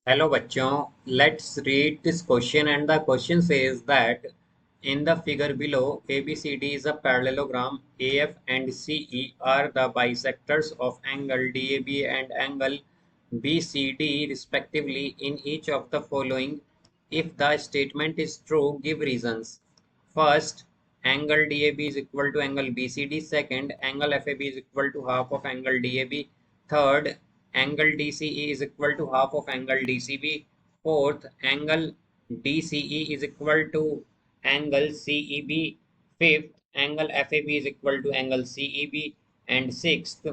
Hello बच्चों, let's read this question, and the question says that in the figure below, ABCD is a parallelogram. AF and CE are the bisectors of angle DAB and angle BCD respectively in each of the following. If the statement is true, give reasons. First, angle DAB is equal to angle BCD. Second, angle FAB is equal to half of angle DAB. Third, angle DCE is equal to half of angle DCB. Fourth, angle DCE is equal to angle CEB. Fifth, angle FAB is equal to angle CEB. And sixth,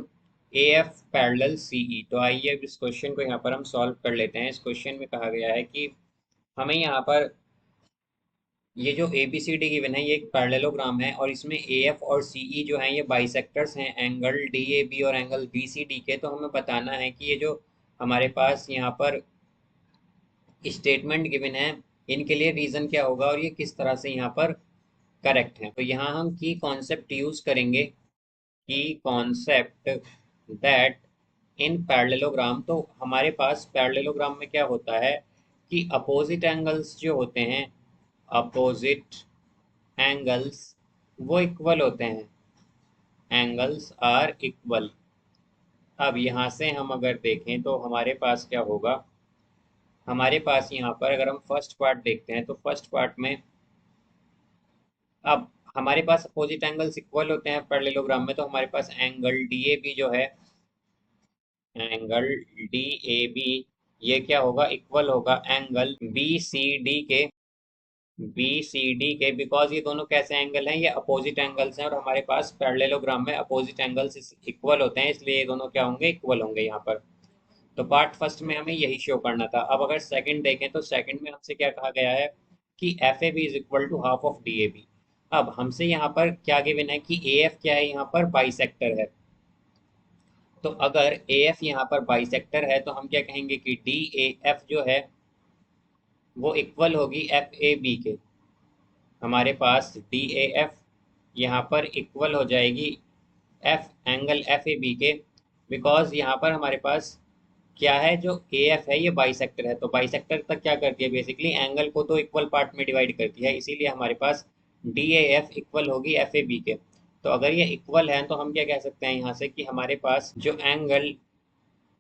AF parallel CE। तो आइए अब इस question को यहाँ पर हम solve कर लेते हैं। इस क्वेश्चन में कहा गया है कि हमें यहाँ पर ये जो A B C D given है ये एक पैरेललोग्राम है, और इसमें ए एफ और सी ई जो है ये बाइसेक्टर्स हैं एंगल डी ए बी और एंगल बी सी डी के। तो हमें बताना है कि ये जो हमारे पास यहाँ पर स्टेटमेंट गिवन है इनके लिए रीज़न क्या होगा और ये किस तरह से यहाँ पर करेक्ट है। तो यहाँ हम की कॉन्सेप्ट यूज़ करेंगे, की कॉन्सेप्ट दैट इन पैरेललोग्राम। तो हमारे पास पैरेललोग्राम में क्या होता है कि अपोजिट एंगल्स जो होते हैं, अपोजिट एंगल्स वो इक्वल होते हैं, एंगल्स आर इक्वल। अब यहाँ से हम अगर देखें तो हमारे पास क्या होगा, हमारे पास यहाँ पर अगर हम फर्स्ट पार्ट देखते हैं तो फर्स्ट पार्ट में अब हमारे पास अपोजिट एंगल्स इक्वल होते हैं पैरेललोग्राम में। तो हमारे पास एंगल डी ए बी जो है, एंगल डी ए बी ये क्या होगा, इक्वल होगा एंगल बी सी डी के, बी सी डी के। बिकॉज ये दोनों कैसे एंगल हैं, ये अपोजिट एंगल्स हैं और हमारे पास पैरेललोग्राम में अपोजिट एंगल्स इक्वल होते हैं, इसलिए ये दोनों क्या होंगे, इक्वल होंगे यहाँ पर। तो पार्ट फर्स्ट में हमें यही शो करना था। अब अगर सेकंड देखें तो सेकंड में हमसे क्या कहा गया है कि F A B is equal to half of D A B. अब हमसे यहाँ पर क्या गिवन है कि ए एफ क्या है, यहाँ पर बाइसेक्टर है। तो अगर ए एफ यहाँ पर बाइसेक्टर है तो हम क्या कहेंगे कि डी ए एफ जो है वो इक्वल होगी एफ ए बी के। हमारे पास डी ए एफ यहाँ पर इक्वल हो जाएगी F angle F A B के। बिकॉज यहाँ पर हमारे पास क्या है, जो ए एफ है ये बाइसेक्टर है, तो बाइसेक्टर तक क्या करती है, बेसिकली एंगल को तो इक्वल पार्ट में डिवाइड करती है, इसीलिए हमारे पास डी ए एफ इक्वल होगी एफ ए बी के। तो अगर ये इक्वल है तो हम क्या कह सकते हैं यहाँ से कि हमारे पास जो एंगल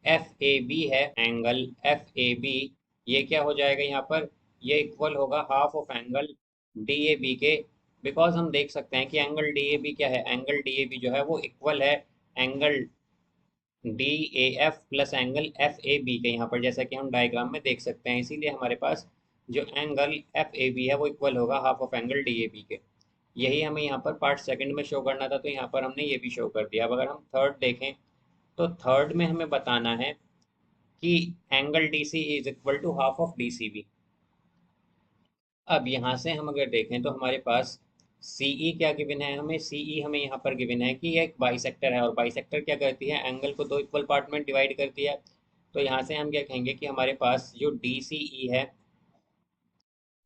एफ ए बी है, एंगल एफ ए बी ये क्या हो जाएगा यहाँ पर, ये इक्वल होगा half of angle D A B के। बिकॉज हम देख सकते हैं कि एंगल डी ए बी क्या है, एंगल डी ए बी जो है वो इक्वल है angle D A F plus angle F A B के, यहाँ पर जैसा कि हम डायग्राम में देख सकते हैं। इसीलिए हमारे पास जो एंगल एफ ए बी है वो इक्वल होगा half of angle D A B के। यही हमें यहाँ पर पार्ट सेकंड में शो करना था, तो यहाँ पर हमने ये भी शो कर दिया। अब अगर हम थर्ड देखें तो थर्ड में हमें बताना है कि angle D C is equal to half of D C B. अब यहाँ से हम अगर देखें तो हमारे पास सीई क्या गिवन है, हमें सीई हमें यहाँ पर गिवन है कि ये एक बाइसेक्टर है, और बाइसेक्टर क्या करती है, एंगल को दो इक्वल पार्ट में डिवाइड करती है। तो यहाँ से हम क्या कहेंगे कि हमारे पास जो डी सी ई है,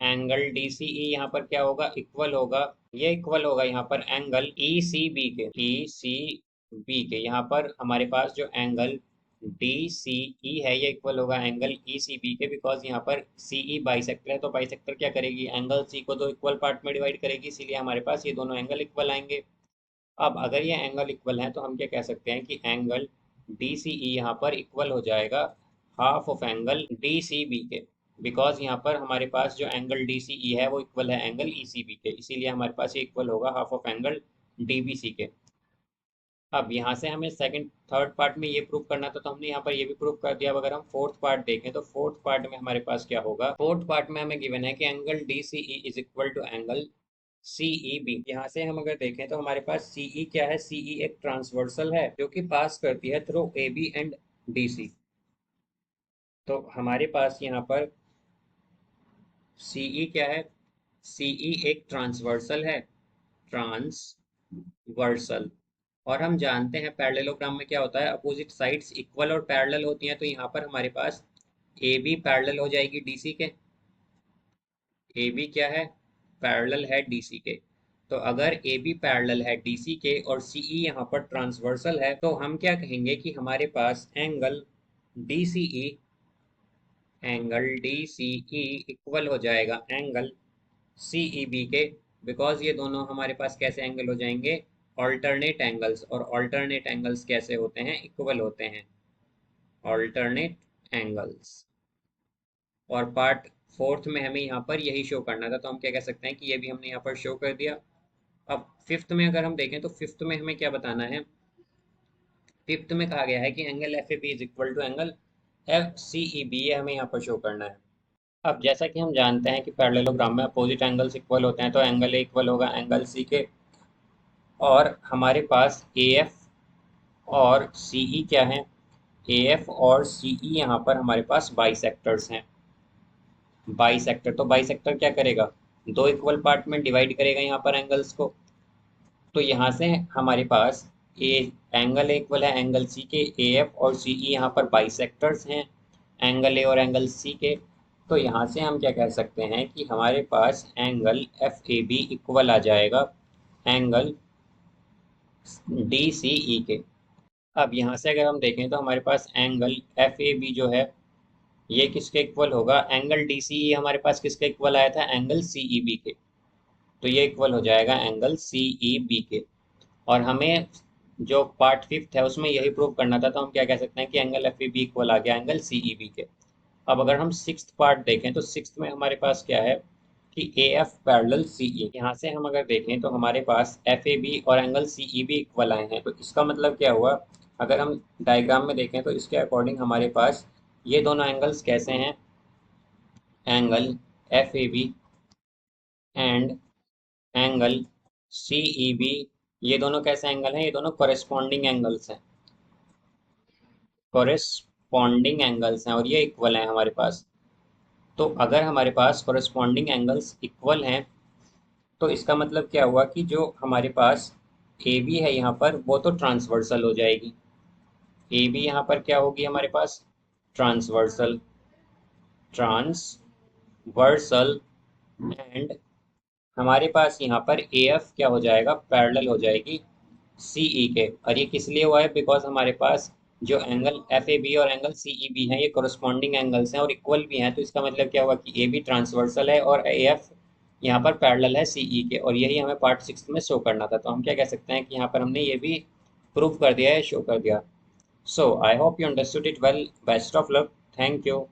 एंगल डी सी ई यहाँ पर क्या होगा, इक्वल होगा, ये इक्वल होगा यहाँ पर एंगल ई सी बी के, ई सी बी के। यहाँ पर हमारे पास जो एंगल डी सी ई है ये इक्वल होगा एंगल ई सी बी के। बिकॉज यहाँ पर सी ई बाइसेक्टर है, तो बाइसेक्टर क्या करेगी, एंगल सी को दो इक्वल पार्ट में डिवाइड करेगी, इसीलिए हमारे पास ये दोनों एंगल इक्वल आएंगे। अब अगर ये एंगल इक्वल हैं तो हम क्या कह सकते हैं कि एंगल डी सी ई यहाँ पर इक्वल हो जाएगा half of angle D C B के। बिकॉज यहाँ पर हमारे पास जो एंगल डी सी ई है वो इक्वल है एंगल ई सी बी के, इसीलिए हमारे पास ये इक्वल होगा half of angle D B C के। अब यहाँ से हमें सेकंड थर्ड पार्ट में ये प्रूव करना था, तो हमने यहाँ पर ये भी प्रूव कर दिया। अब अगर हम फोर्थ पार्ट देखें तो फोर्थ पार्ट में हमारे पास क्या होगा, फोर्थ पार्ट में हमें गिवन है कि angle D C E is equal to angle C E B. यहाँ से हम अगर देखें तो हमारे पास सीई क्या है, सीई एक ट्रांसवर्सल है जो कि पास करती है through A B and D C. तो हमारे पास यहाँ पर सीई क्या है, सीई एक ट्रांसवर्सल है, ट्रांसवर्सल। और हम जानते हैं पैरेललोग्राम में क्या होता है, अपोजिट साइड्स इक्वल और पैरेलल होती हैं। तो यहाँ पर हमारे पास ए बी पैरेलल हो जाएगी डी सी के, ए बी क्या है, पैरेलल है डी सी के। तो अगर ए बी पैरेलल है डी सी के और सी ई यहाँ पर ट्रांसवर्सल है, तो हम क्या कहेंगे कि हमारे पास angle D C E angle D C E equal हो जाएगा एंगल सी ई बी के, बिकॉज ये दोनों हमारे पास कैसे एंगल हो जाएंगे, ऑल्टरनेट एंगल्स, और ऑल्टरनेट एंगल्स कैसे होते हैं, इक्वल होते हैं, ऑल्टरनेट एंगल्स। और पार्ट फोर्थ में हमें यहाँ पर यही शो करना था, तो हम क्या कह सकते हैं कि ये भी हमने यहाँ पर शो कर दिया। अब फिफ्थ में अगर हम देखें तो फिफ्थ में हमें क्या बताना है, फिफ्थ में कहा गया है कि angle F A B is equal to angle F C E B, ये हमें यहाँ पर शो करना है। अब जैसा कि हम जानते हैं कि पैरेललोग्राम में अपोजिट एंगल्स इक्वल होते हैं, तो एंगल ए इक्वल होगा एंगल सी के, और हमारे पास ए एफ और सी ई क्या है, ए एफ और सी ई यहाँ पर हमारे पास बाइसेक्टर्स हैं। बाइसेक्टर, तो बाइसेक्टर क्या करेगा, दो इक्वल पार्ट में डिवाइड करेगा यहाँ पर एंगल्स को। तो यहाँ से हमारे पास ए एंगल इक्वल है एंगल सी के, ए एफ और सी ई यहाँ पर बाइसेक्टर्स हैं एंगल ए और एंगल सी के। तो यहाँ से हम क्या कह सकते हैं कि हमारे पास angle F A B equal आ जाएगा एंगल डी सी ई के। अब यहाँ से अगर हम देखें तो हमारे पास एंगल एफ ए बी जो है ये किसके इक्वल होगा, एंगल डी सी ई हमारे पास किसके इक्वल आया था, एंगल सी ई बी के। तो ये इक्वल हो जाएगा एंगल सी ई बी के। और हमें जो पार्ट फिफ्थ है उसमें यही प्रूव करना था, तो हम क्या कह सकते हैं कि angle F E B equal आ गया एंगल सी ई बी के। अब अगर हम सिक्स्थ पार्ट देखें तो सिक्स्थ में हमारे पास क्या है कि ए एफ पैरेलल सी ई, यहाँ से हम अगर देखें तो हमारे पास एफ ए बी और angle C E B equal आए हैं। तो इसका मतलब क्या हुआ, अगर हम डायग्राम में देखें तो इसके अकॉर्डिंग हमारे पास ये दोनों एंगल्स कैसे हैं, angle F A B and angle C E B, ये दोनों कैसे एंगल हैं, ये दोनों कॉरेस्पॉन्डिंग एंगल्स हैं, कॉरेस्पॉन्डिंग एंगल्स हैं, और ये इक्वल हैं हमारे पास। तो अगर हमारे पास कॉरेस्पॉन्डिंग एंगल्स इक्वल हैं तो इसका मतलब क्या हुआ कि जो हमारे पास ए बी है यहाँ पर वो तो ट्रांसवर्सल हो जाएगी, ए बी यहाँ पर क्या होगी हमारे पास, ट्रांसवर्सल, ट्रांसवर्सल। एंड हमारे पास यहाँ पर ए एफ क्या हो जाएगा, पैरेलल हो जाएगी सी ई के। और ये किस लिए हुआ है, बिकॉज हमारे पास जो एंगल एफ ए बी और एंगल सी ई बी हैं ये कोरस्पॉन्डिंग एंगल्स हैं और इक्वल भी हैं। तो इसका मतलब क्या हुआ कि ए बी ट्रांसवर्सल है और ए एफ यहाँ पर पैरेलल है सी ई के, और यही हमें पार्ट सिक्स में शो करना था। तो हम क्या कह सकते हैं कि यहाँ पर हमने ये भी प्रूव कर दिया है, शो कर दिया। So I hope you understood it well, best of luck, thank you.